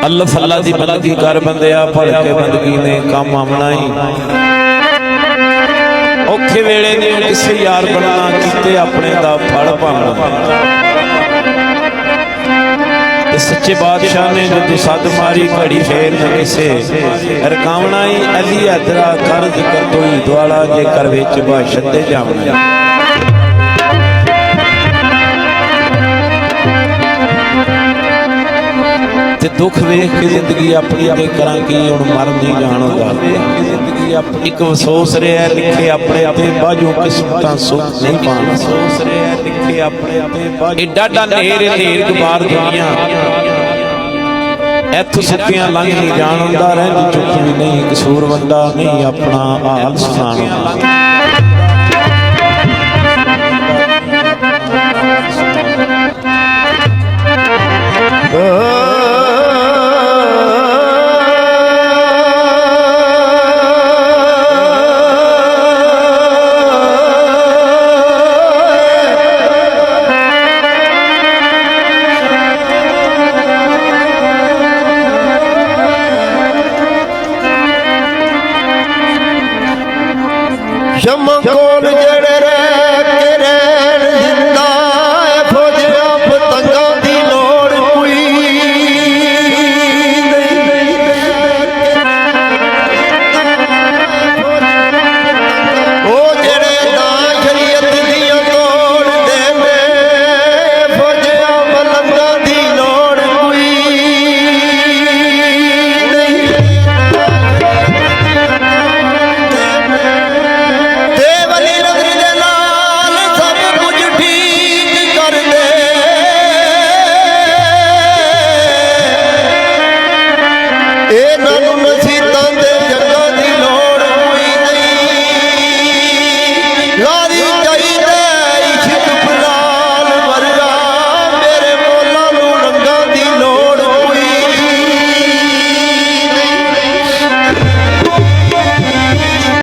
अल्लाह फल्ला दी बंदगी कर बंदिया, पढ़ के बंदगी ने काम आमना ही। औखे वेले ने किसे यार बनना किते अपने दा फल पावना। सच्चे बादशाह ने जो सद मारी घड़ी फेर न किसे रकावना ही। अली अदरा कर जिक्र तोई द्वाला जे कर विच भाषण दे जावना। ते दुख वेख के जिंदगी अपनी अगे करा की हुण मर नहीं जाण दा। एक अफसोस रहा लिखे अपने ते बाजू किस्मतां सुख नहीं पाना। अफसोस रहा लिखे अपने ते बाजू एडा नेर नेर गुबार दुनिया इत्थों सुखियां लंघ नहीं जाण हुंदा। रहिंदी चुप भी नहीं कसूर वंदा नहीं अपना हाल सुनाना। शम्मा कोल जड़े के रैन जिंदा है फौजिया पतंगा दी लोड़ कोई ओ जड़े ना शरीयत दियां तोड़ दे फौजिया पतंगा दी लोड़ कोई नसीहतां